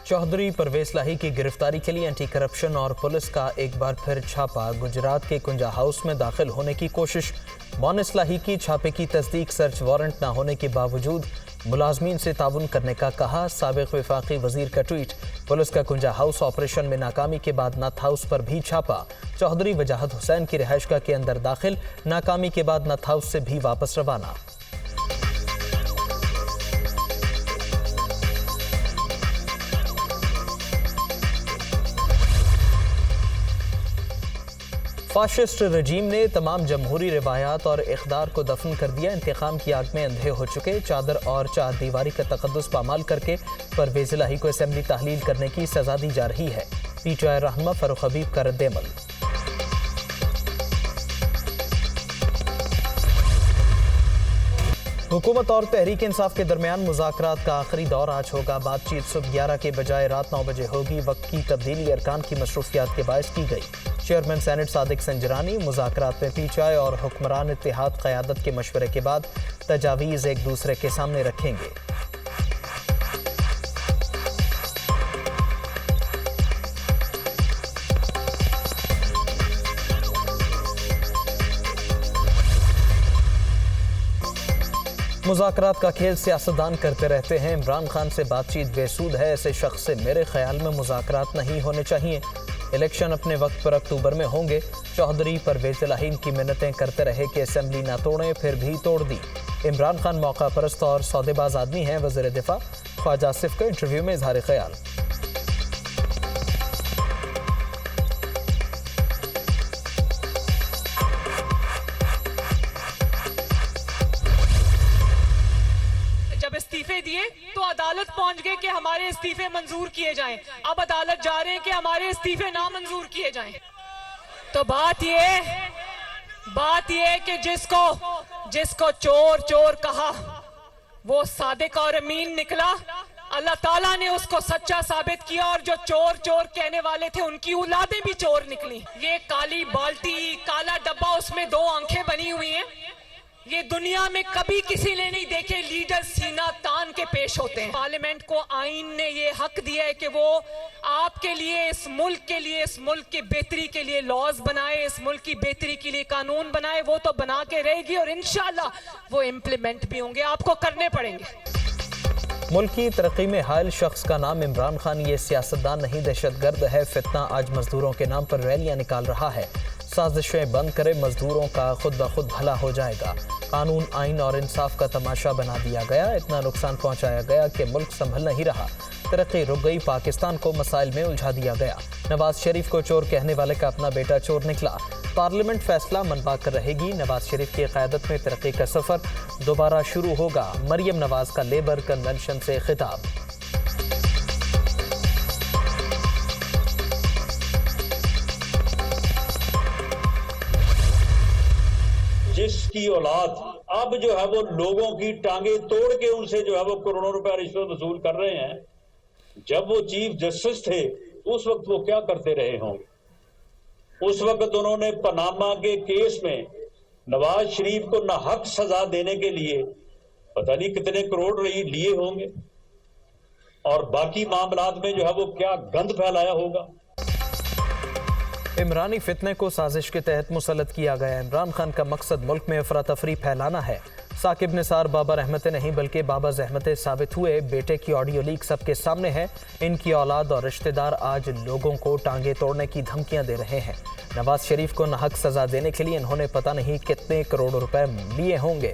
चौधरी परवेज लाही की गिरफ्तारी के लिए एंटी करप्शन और पुलिस का एक बार फिर छापा। गुजरात के कुंजा हाउस में दाखिल होने की कोशिश। मोनिस लाही की छापे की तस्दीक सर्च वारंट न होने के बावजूद मुलाजमीन से ताउन करने का कहा। साबिक वफाकी वजीर का ट्वीट। पुलिस का कुंजा हाउस ऑपरेशन में नाकामी के बाद नथ हाउस पर भी छापा। चौधरी वजाहत हुसैन की रिहाइशगाह के अंदर दाखिल, नाकामी के बाद नथ हाउस से भी वापस रवाना। फाशिस्ट रजीम ने तमाम जमहूरी रिवायात और इक़दार को दफन कर दिया। इंतकाम की आग में अंधे हो चुके। चादर और चार दीवारी का तकद्दुस पामाल करके परवेज लाही को असेंबली तहलील करने की सजा दी जा रही है। पीटीआई रहनुमा फारूक हबीब का रद्द-ए-अमल। हुकूमत और तहरीक इंसाफ के दरमियान मुज़ाकरात का आखिरी दौर आज होगा। बातचीत सुबह 11 के बजाय रात 9 बजे होगी। वक्त की तब्दीली अरकान की मसरूफियात के बायस की गई। चेयरमैन सेनेट सादिक संजरानी मुज़ाकरात में पीटीआई और हुक्मरान इत्तेहाद क़यादत के मशवरे के बाद तजावीज़ एक दूसरे के सामने रखेंगे। मुज़ाकरात का खेल सियासतदान करते रहते हैं। इमरान खान से बातचीत बेसूद है। ऐसे शख्स से मेरे ख्याल में मुज़ाकरात नहीं होने चाहिए। इलेक्शन अपने वक्त पर अक्टूबर में होंगे। चौधरी परवेज लाही की मिन्नतें करते रहे कि असेंबली ना तोड़ें, फिर भी तोड़ दी। इमरान खान मौका परस्त और सौदेबाज आदमी हैं। वज़ीर दिफा ख्वाजा आसिफ का इंटरव्यू में इजहार ख्याल। इस्तीफे दिए तो अदालत पहुंच गए कि हमारे इस्तीफे मंजूर किए जाएं। अब अदालत जा रहे हैं कि हमारे इस्तीफे ना मंजूर किए जाएं। तो बात ये कि जिसको चोर चोर कहा वो सादिक और अमीन निकला। अल्लाह ताला ने उसको सच्चा साबित किया और जो चोर चोर कहने वाले थे उनकी औलादें भी चोर निकली। ये काली बाल्टी, काला डब्बा, उसमें 2 आंखें बनी हुई हैं। ये दुनिया में कभी किसी ने नहीं देखे। लीडर सीना तान के पेश होते हैं। पार्लियामेंट को आईन ने ये हक दिया है कि वो आपके लिए, इस मुल्क के लिए, इस मुल्क की बेहतरी के लिए लॉज बनाए, इस मुल्क की बेहतरी के लिए कानून बनाए। वो तो बना के रहेगी और इंशाल्लाह वो इम्प्लीमेंट भी होंगे, आपको करने पड़ेंगे। मुल्क की तरक्की में हायल शख्स का नाम इमरान खान। ये सियासतदान नहीं, दहशतगर्द है। फितना आज मजदूरों के नाम पर रैलियां निकाल रहा है। साजिशें बंद करे, मजदूरों का खुद ब खुद भला हो जाएगा। कानून, आइन और इंसाफ का तमाशा बना दिया गया। इतना नुकसान पहुंचाया गया कि मुल्क संभल नहीं रहा। तरक्की रुक गई। पाकिस्तान को मसाइल में उलझा दिया गया। नवाज शरीफ को चोर कहने वाले का अपना बेटा चोर निकला। पार्लियामेंट फैसला मनवा कर रहेगी। नवाज शरीफ की क़यादत में तरक्की का सफर दोबारा शुरू होगा। मरियम नवाज का लेबर कन्वेंशन से खिताब। जिसकी औलाद अब जो है वो लोगों की टांगे तोड़ के उनसे जो है वो करोड़ों रुपया रिश्वत वसूल कर रहे हैं। जब वो चीफ जस्टिस थे उस वक्त वो क्या करते रहे होंगे? उस वक्त उन्होंने पनामा के केस में नवाज शरीफ को नाहक सजा देने के लिए पता नहीं कितने करोड़ लिए होंगे और बाकी मामलात में जो है वो क्या गंद फैलाया होगा। इमरानी फितने को साजिश के तहत मुसल्लत किया गया। इमरान खान का मकसद मुल्क में अफरा तफरी फैलाना है। साकिब निसार बाबा रहमतें नहीं बल्कि बाबा ज़हमतें साबित हुए। बेटे की ऑडियो लीक सबके सामने है। इनकी औलाद और रिश्तेदार आज लोगों को टांगे तोड़ने की धमकियां दे रहे हैं। नवाज शरीफ को नाहक सजा देने के लिए इन्होंने पता नहीं कितने करोड़ रुपए लिए होंगे।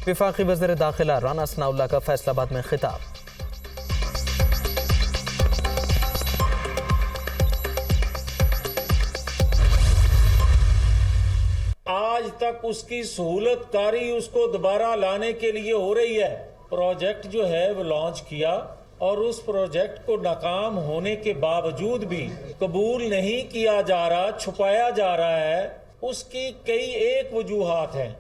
वफाकी वज़ीर दाखिला राना सनाउल्लाह का फैसलाबाद में खिताब। आज तक उसकी सहूलतकारी उसको दोबारा लाने के लिए हो रही है। प्रोजेक्ट जो है वो लॉन्च किया और उस प्रोजेक्ट को नाकाम होने के बावजूद भी कबूल नहीं किया जा रहा, छुपाया जा रहा है। उसकी कई एक वजूहात हैं।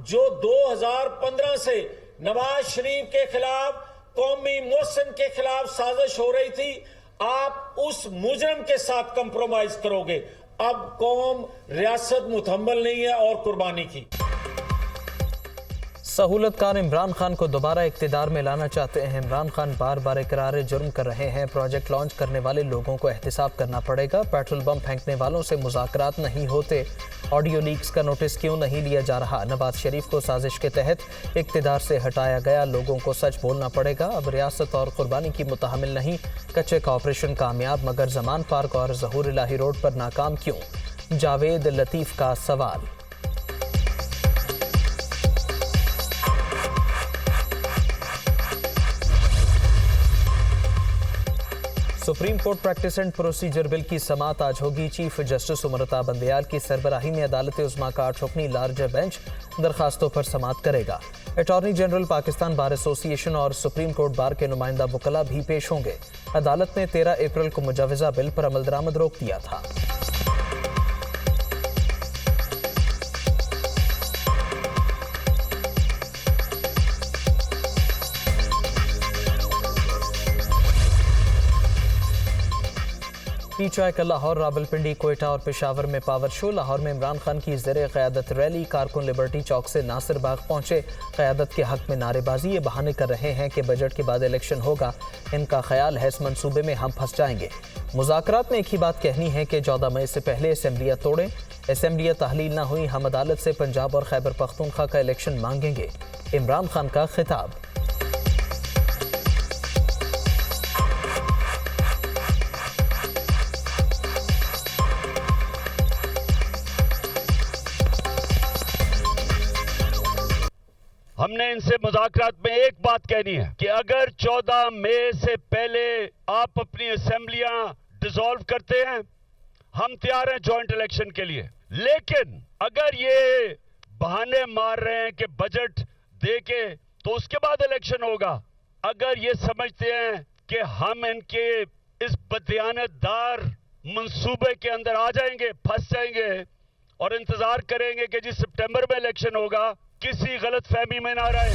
जो 2015 से नवाज शरीफ के खिलाफ, कौमी मोहसिन के खिलाफ साजिश हो रही थी, आप उस मुजरम के साथ कंप्रोमाइज करोगे। अब कौम रियासत मुतहम्मल नहीं है और कुर्बानी की। सहूलतकार इमरान खान को दोबारा इक्तिदार में लाना चाहते हैं। इमरान खान बार बार इकरार जुर्म कर रहे हैं। प्रोजेक्ट लॉन्च करने वाले लोगों को एहतिसाब करना पड़ेगा। पेट्रोल बम फेंकने वालों से मुज़ाकरात नहीं होते। ऑडियो लीक्स का नोटिस क्यों नहीं लिया जा रहा? नवाज शरीफ को साजिश के तहत इक्तिदार से हटाया गया। लोगों को सच बोलना पड़ेगा। अब रियासत और कुर्बानी की मुतहमिल नहीं। कच्चे का ऑपरेशन कामयाब, मगर जमान पार्क और ज़हूर इलाही रोड पर नाकाम क्यों? जावेद लतीफ़ का सवाल। Supreme court practice and procedure bill की समाअत आज होगी। चीफ जस्टिस उमरता बंदयाल की सरबराही में अदालत उज़्मा का 8 रुकनी लार्जर बेंच दरखास्तों पर समाअत करेगा। Attorney general, Pakistan bar association और सुप्रीम कोर्ट बार के नुमाइंदा वकला भी पेश होंगे। अदालत ने 13 अप्रैल को मुजवज़ा बिल पर अमल दरामद रोक दिया था। पीछा का लाहौर, रावलपिंडी, कोयटा और पेशावर में पावर शो। लाहौर में इमरान खान की ज़ेरे क़यादत रैली। कारकुन लिबर्टी चौक से नासिर बाग पहुंचे। क़यादत के हक में नारेबाजी। ये बहाने कर रहे हैं कि बजट के बाद इलेक्शन होगा। इनका ख्याल है इस मंसूबे में हम फंस जाएंगे। मुज़ाकरात में एक ही बात कहनी है कि 14 मई से पहले असम्बलियाँ तोड़ें। असम्बलियाँ तहलील ना हुई, हम अदालत से पंजाब और खैबर पख्तूनख्वा का इलेक्शन मांगेंगे। इमरान खान का खिताब। हमने इनसे मुज़ाकरात में एक बात कहनी है कि अगर 14 मई से पहले आप अपनी असेंबलियां डिसॉल्व करते हैं, हम तैयार हैं जॉइंट इलेक्शन के लिए। लेकिन अगर ये बहाने मार रहे हैं कि बजट दे के तो उसके बाद इलेक्शन होगा, अगर ये समझते हैं कि हम इनके इस बदयानतदार मंसूबे के अंदर आ जाएंगे, फंस जाएंगे और इंतजार करेंगे कि जी सितंबर में इलेक्शन होगा, किसी गलत फहमी में ना रहे।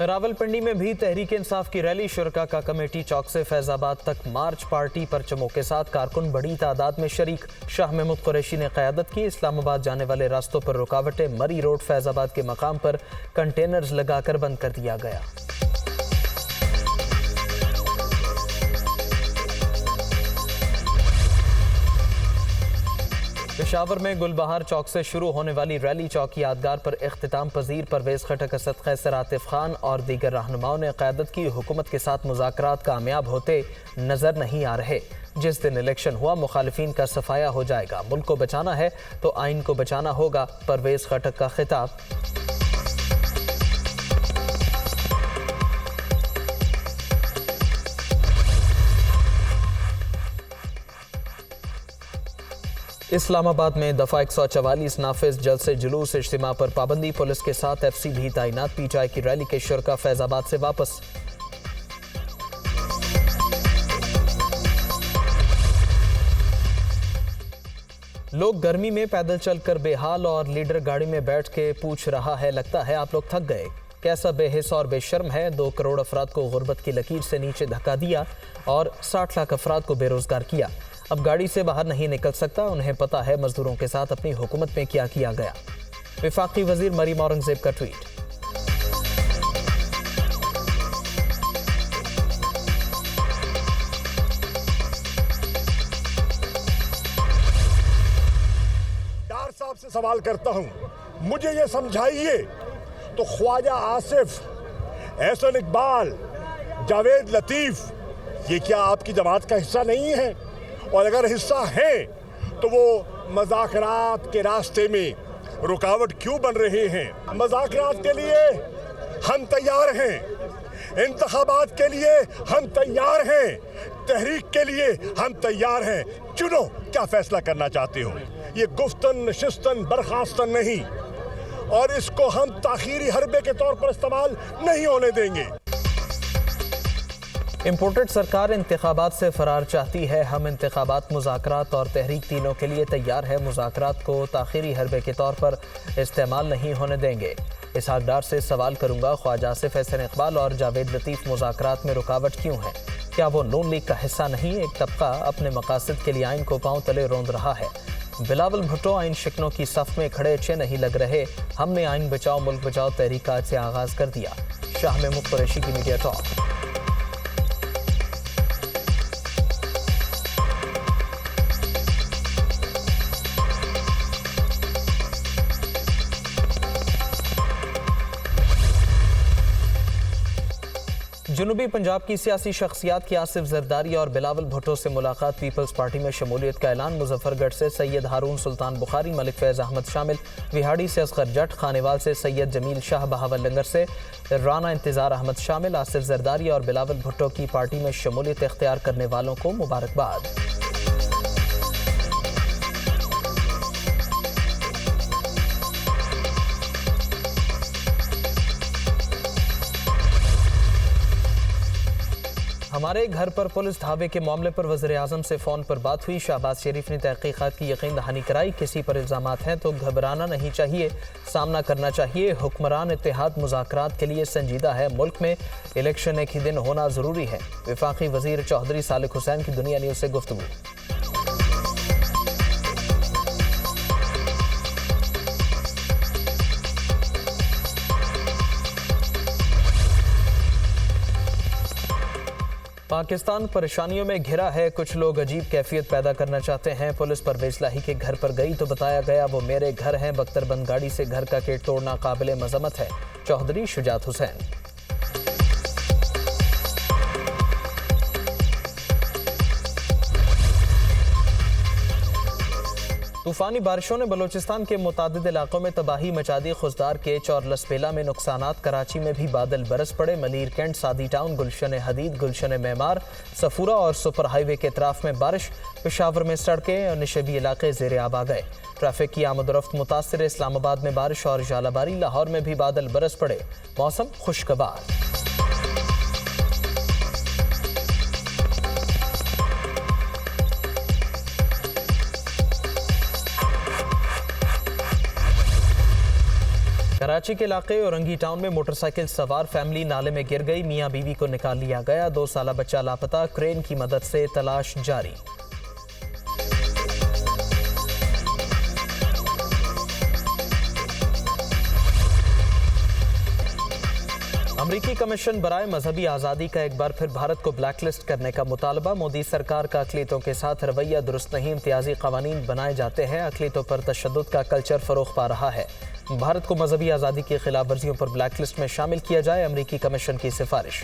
रावलपिंडी में भी तहरीक इंसाफ की रैली। शुरका का कमेटी चौक से फैजाबाद तक मार्च। पार्टी परचमों के साथ कारकुन बड़ी तादाद में शरीक। शाह महमूद कुरैशी ने क़यादत की। इस्लामाबाद जाने वाले रास्तों पर रुकावटें। मरी रोड फैजाबाद के मकाम पर कंटेनर्स लगाकर बंद कर दिया गया। पेशावर में गुलबहार चौक से शुरू होने वाली रैली चौक यादगार पर इख्तिताम पजीर। परवेज खटक, असद कैसर, आतिफ खान और दीगर रहनुमाओं ने क़यादत की। हुकूमत के साथ मुज़ाकरात कामयाब होते नजर नहीं आ रहे। जिस दिन इलेक्शन हुआ, मुखालिफिन का सफाया हो जाएगा। मुल्क को बचाना है तो आइन को बचाना होगा। परवेज खटक का खिताब। इस्लामाबाद में दफा 144 नाफिज जलसे जुलूस इज्तिमा पर पाबंदी। पुलिस के साथ FC भी तैनात। पीटीआई की रैली के शुरका फैजाबाद से वापस। लोग गर्मी में पैदल चलकर बेहाल और लीडर गाड़ी में बैठ के पूछ रहा है, लगता है आप लोग थक गए। कैसा बेहिस और बेशर्म है। 2 करोड़ अफराद को गुर्बत की लकीर से नीचे धक्का दिया और 60 लाख अफराद को बेरोजगार किया। अब गाड़ी से बाहर नहीं निकल सकता। उन्हें पता है मजदूरों के साथ अपनी हुकूमत में क्या किया गया। वफाकी वजीर मरीम औरंगजेब का ट्वीट। डार साहब से सवाल करता हूं, मुझे ये समझाइए तो ख्वाजा आसिफ, एहसन इकबाल, जावेद लतीफ, ये क्या आपकी जमात का हिस्सा नहीं है? और अगर हिस्सा है तो वो मज़ाकरात के रास्ते में रुकावट क्यों बन रहे हैं? मज़ाकरात के लिए हम तैयार हैं, इंतखाबात के लिए हम तैयार हैं, तहरीक के लिए हम तैयार हैं। चुनो क्या फैसला करना चाहते हो। ये गुफ्तन नशिस्तन बर्खास्तन नहीं, और इसको हम ताखीरी हरबे के तौर पर इस्तेमाल नहीं होने देंगे। इम्पोर्टेड सरकार इंतखाबात से फरार चाहती है। हम इंतखाबात, मुज़ाकरात और तहरीक तीनों के लिए तैयार है। मुज़ाकरात को ताखीरी हरबे के तौर पर इस्तेमाल नहीं होने देंगे। इसहाक डार से सवाल करूंगा, ख्वाजा आसिफ, एहसन इकबाल और जावेद लतीफ़ मुज़ाकरात में रुकावट क्यों है? क्या वो नून लीग का हिस्सा नहीं? एक तबका अपने मकासद के लिए आइन को पांव तले रौंद रहा है। बिलावल भुट्टो आइन शिकनों की सफ में खड़े अच्छे नहीं लग रहे, हमने आइन बचाओ मुल्क बचाओ तहरीक आज से आगाज कर दिया। शाह महमूद कुरैशी की मीडिया टॉक। जनूबी पंजाब की सियासी शख्सियात की आसिफ जरदारी और बिलावल भुट्टो से मुलाकात, पीपल्स पार्टी में शमूलियत का ऐलान। मुजफ्फरगढ़ से सैयद हारून सुल्तान बुखारी, मलिक फैज अहमद शामिल। विहाड़ी से असगर जट, खानेवाल से सैयद जमील शाह, बहावल लंगर से राना इंतजार अहमद शामिल। आसिफ जरदारी और बिलावल भुट्टो की पार्टी में शमूलियत इख्तियार करने वालों को मुबारकबाद। हमारे घर पर पुलिस धावे के मामले पर वज़ीर आज़म से फ़ोन पर बात हुई। शहबाज शरीफ ने तहकीक़ात की यकीन दहानी कराई। किसी पर इल्ज़ामात हैं तो घबराना नहीं चाहिए, सामना करना चाहिए। हुक्मरान इत्तेहाद मुज़ाकरात के लिए संजीदा है। मुल्क में इलेक्शन एक ही दिन होना ज़रूरी है। वफाकी वज़ीर चौधरी सालिक हुसैन की दुनिया न्यूज़ से गुफ्तगू। पाकिस्तान परेशानियों में घिरा है, कुछ लोग अजीब कैफियत पैदा करना चाहते हैं। पुलिस परवेज लाही के घर पर गई तो बताया गया वो मेरे घर हैं। बख्तरबंद गाड़ी से घर का गेट तोड़ना काबिले मजम्मत है। चौधरी शुजात हुसैन। तूफानी बारिशों ने बलोचिस्तान के मुतादिद इलाकों में तबाही मचा दी। खुजदार केच और लसबेला में नुकसानात। कराची में भी बादल बरस पड़े। मलीर कैंट, सादी टाउन, गुलशन हदीद, गुलशन मेमार, सफूरा और सुपर हाईवे के अतराफ में बारिश। पेशावर में सड़कें और निशेबी इलाके ज़ेरे आब आ गए। ट्रैफिक की आमदोरफ्त मुतासिर। इस्लामाबाद में बारिश और जालाबारी। लाहौर में भी बादल बरस पड़े। मौसम खुशगवार। कराची के इलाके औरंगी टाउन में मोटरसाइकिल सवार फैमिली नाले में गिर गई। मियां बीवी को निकाल लिया गया। 2 साला बच्चा लापता। क्रेन की मदद से तलाश जारी। अमरीकी कमीशन बराए मजहबी आज़ादी का एक बार फिर भारत को ब्लैकलिस्ट करने का मुतालबा। मोदी सरकार का अक़लियतों के साथ रवैया दुरुस्त नहीं। इम्तियाजी क़वानीन बनाए जाते हैं। अक़लियतों पर तशद्दुद का कल्चर फ़रोग़ पा रहा है। भारत को मजहबी आज़ादी की खिलाफ वर्जियों पर ब्लैकलिस्ट में शामिल किया जाए, अमरीकी कमीशन की सिफारिश।